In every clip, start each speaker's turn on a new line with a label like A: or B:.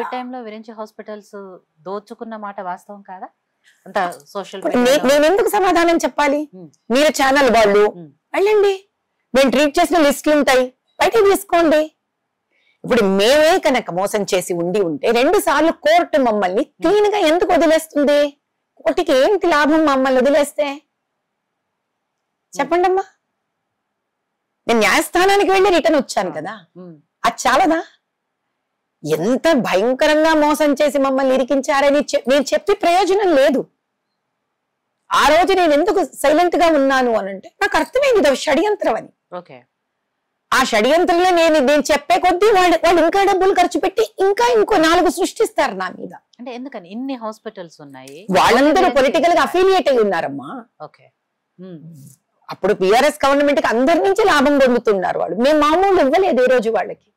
A: Covid టైంలో Virinchi hospitals దోచుకున్న మాట వాస్తవం కాదా? అంత సోషల్
B: నేను ఎందుకు సమాధానం చెప్పాలి? మీరు ఛానల్ వాళ్ళు వెళ్ళండి, మేము ట్రీట్ చేసిన లిస్టులు ఉంటాయి, బయట తీసుకోండి. ఇప్పుడు మేమే కనుక మోసం చేసి ఉంటే 2 సార్లు కోర్టు మమ్మల్ని క్లీన్ గా ఎందుకు వదిలేస్తుంది? కోర్టుకి ఏంటి లాభం మమ్మల్ని వదిలేస్తే? చెప్పండి అమ్మా. నేను న్యాయస్థానానికి వెళ్ళి రిటర్న్ వచ్చాను కదా, అది చాలదా? ఎంత భయంకరంగా మోసం చేసి మమ్మల్ని ఇరికించారని నేను చెప్పి ప్రయోజనం లేదు. ఆ రోజు నేను ఎందుకు సైలెంట్ గా ఉన్నాను అని అంటే నాకు అర్థమైంది ఇది షడ్యంత్రం అని. ఆ షడ్యంత్రంలో నేను చెప్పే కొద్దీ వాళ్ళు ఇంకా డబ్బులు ఖర్చు పెట్టి ఇంకా ఇంకో 4 సృష్టిస్తారు నా మీద.
A: అంటే ఎందుకని ఇన్ని హాస్పిటల్స్ ఉన్నాయి?
B: వాళ్ళందరూ పొలిటికల్ గా అఫిలియేట్ అయి ఉన్నారమ్మా. అప్పుడు బిఆర్ఎస్ గవర్నమెంట్ కి అందరి నుంచి లాభం పొందుతున్నారు వాళ్ళు. మేము మామూలు ఇవ్వలేదు ఈ రోజు వాళ్ళకి.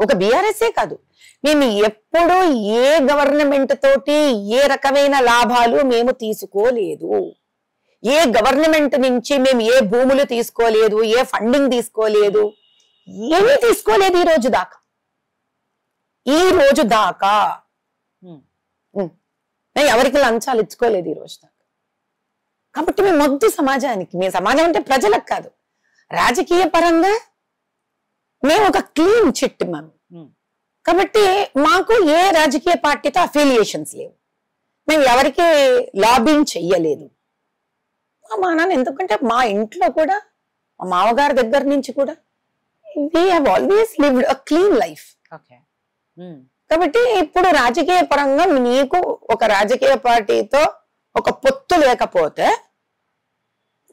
B: ఒక బిఆర్ఎస్ఏ కాదు, మేము ఎప్పుడు ఏ గవర్నమెంట్ తోటి ఏ రకమైన లాభాలు మేము తీసుకోలేదు. ఏ గవర్నమెంట్ నుంచి మేము ఏ భూములు తీసుకోలేదు, ఏ ఫండింగ్ తీసుకోలేదు, ఏమీ తీసుకోలేదు ఈ రోజు దాకా. నేను ఎవరికి లంచాలు ఇచ్చుకోలేదు ఈ రోజు దాకా. కాబట్టి మేము మొద్దు సమాజానికి, మేము సమాజం అంటే ప్రజలకు కాదు, రాజకీయ పరంగా మేము ఒక క్లీన్ చిట్ మేము. కాబట్టి మాకు ఏ రాజకీయ పార్టీతో అఫిలియేషన్స్ లేవు, మేము ఎవరికి లాబింగ్ చెయ్యలేదు. మా నాన్న ఎందుకంటే మా ఇంట్లో కూడా మా మామగారి దగ్గర నుంచి కూడా we have always lived a clean life. కాబట్టి ఇప్పుడు రాజకీయ పరంగా నీకు ఒక రాజకీయ పార్టీతో ఒక పొత్తు లేకపోతే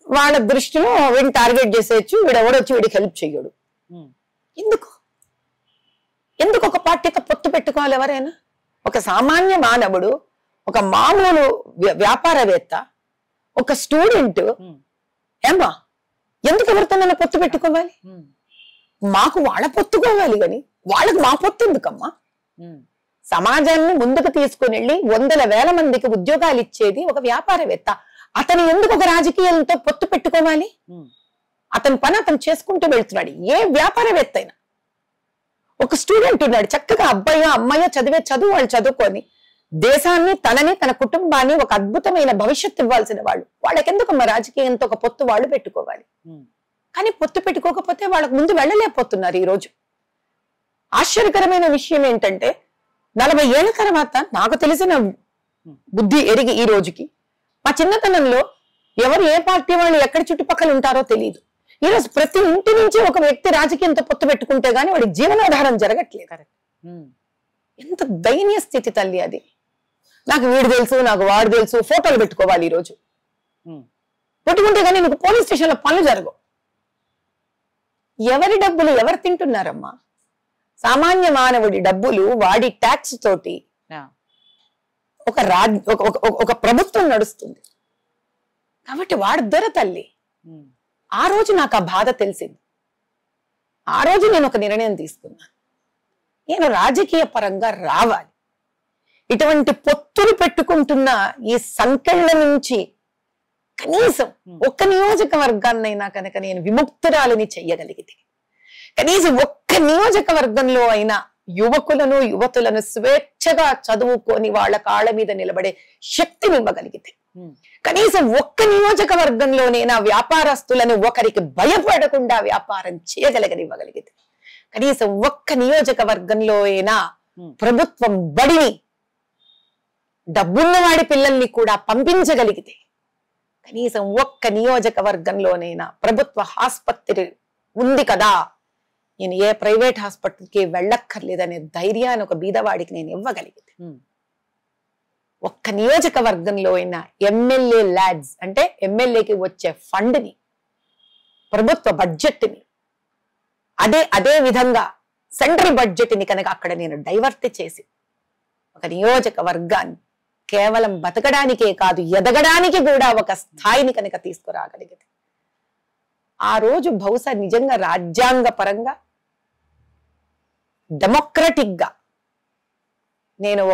B: వాళ్ళ దృష్టిలో వీడిని టార్గెట్ చేసేయచ్చు, వీడు ఎవడొచ్చి వీడికి హెల్ప్ చెయ్యడు. ఎందుకు ఒక పార్టీతో పొత్తు పెట్టుకోవాలి ఎవరైనా? ఒక సామాన్య మానవుడు, ఒక మామూలు వ్యాపారవేత్త, ఒక స్టూడెంట్ ఏమ్మా ఎందుకు ఎవరితో పొత్తు పెట్టుకోవాలి? మాకు వాళ్ళ పొత్తుకోవాలి కానీ వాళ్ళకి మా పొత్తు ఎందుకమ్మా? సమాజాన్ని ముందుకు తీసుకుని వెళ్ళి 100,000 మందికి ఉద్యోగాలు ఇచ్చేది ఒక వ్యాపారవేత్త. అతను ఎందుకు ఒక రాజకీయాలతో పొత్తు పెట్టుకోవాలి? అతని పని అతను చేసుకుంటూ వెళ్తున్నాడు. ఏ వ్యాపారవేత్త అయినా. ఒక స్టూడెంట్ ఉన్నాడు, చక్కగా అబ్బాయో అమ్మాయో చదివే చదువు వాళ్ళు చదువుకొని దేశాన్ని, తనని, తన కుటుంబాన్ని ఒక అద్భుతమైన భవిష్యత్తు ఇవ్వాల్సిన వాళ్ళు. వాళ్ళకెందుకు మా రాజకీయంతో ఒక పొత్తు వాళ్ళు పెట్టుకోవాలి? కానీ పొత్తు పెట్టుకోకపోతే వాళ్ళకు ముందు వెళ్ళలేకపోతున్నారు. ఈ రోజు ఆశ్చర్యకరమైన విషయం ఏంటంటే 40 ఏళ్ల తర్వాత నాకు తెలిసిన బుద్ధి ఎరిగి ఈ రోజుకి, మా చిన్నతనంలో ఎవరు ఏ పార్టీ వాళ్ళు ఎక్కడి చుట్టుపక్కల ఉంటారో తెలియదు. ఈరోజు ప్రతి ఇంటి నుంచి ఒక వ్యక్తి రాజకీయంతో పొత్తు పెట్టుకుంటే గానీ వాడికి జీవనాధారం జరగట్లేదు. ఎంత దయనీయ స్థితి తల్లి అది. నాకు వీడు తెలుసు, నాకు వాడు తెలుసు, ఫోటోలు పెట్టుకోవాలి ఈ రోజు. పెట్టుకుంటే కానీ నీకు పోలీస్ స్టేషన్ లో పనులు జరగవు. ఎవరి డబ్బులు ఎవరు తింటున్నారమ్మా? సామాన్య మానవుడి డబ్బులు వాడి ట్యాక్స్ తోటి ఒక ప్రభుత్వం నడుస్తుంది. కాబట్టి వాడు దొర తల్లి. ఆ రోజు నాకు ఆ బాధ తెలిసింది. ఆ రోజు నేను ఒక నిర్ణయం తీసుకున్నాను, నేను రాజకీయ పరంగా రావాలి. ఇటువంటి పొత్తులు పెట్టుకుంటున్న ఈ సంకెళ్ళ నుంచి కనీసం ఒక్క నియోజకవర్గాన్నైనా కనుక నేను విముక్తురాలని చెయ్యగలిగితే, కనీసం ఒక్క నియోజకవర్గంలో అయినా యువకులను యువతులను స్వేచ్ఛగా చదువుకొని వాళ్ళ కాళ్ళ మీద నిలబడే శక్తిని ఇవ్వగలిగితే, కనీసం ఒక్క నియోజకవర్గంలోనైనా వ్యాపారస్తులను ఒకరికి భయపడకుండా వ్యాపారం చేయగలిగితే, కనీసం ఒక్క నియోజకవర్గంలో అయినా ప్రభుత్వం బడిని, డబ్బున్న వాడి పిల్లల్ని కూడా పంపించగలిగితే, కనీసం ఒక్క నియోజకవర్గంలోనైనా ప్రభుత్వ ఆసుపత్రి ఉంది కదా, నేను ఏ ప్రైవేట్ హాస్పిటల్కి వెళ్ళక్కర్లేదనే ధైర్యాన్ని ఒక బీదవాడికి నేను ఇవ్వగలిగితే, ఒక్క నియోజకవర్గంలో అయినా ఎమ్మెల్యే ల్యాడ్స్ అంటే ఎమ్మెల్యేకి వచ్చే ఫండ్ని, ప్రభుత్వ బడ్జెట్ని, అదే విధంగా సెంట్రల్ బడ్జెట్ని కనుక అక్కడ నేను డైవర్ట్ చేసి ఒక నియోజకవర్గాన్ని కేవలం బతకడానికే కాదు ఎదగడానికి కూడా ఒక స్థాయిని కనుక తీసుకురాగలిగితే, ఆ రోజు బహుశా నిజంగా రాజ్యాంగ పరంగా డెమోక్రటిక్ గా నేను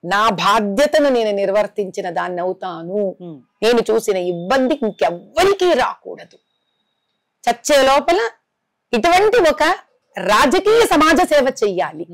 B: నా బాధ్యతను నేను నిర్వర్తించిన దాన్ని అవుతాను. నేను చూసిన ఇబ్బంది ఇంకెవ్వరికీ రాకూడదు. చచ్చే లోపల ఇటువంటి ఒక రాజకీయ సమాజ సేవ చెయ్యాలి.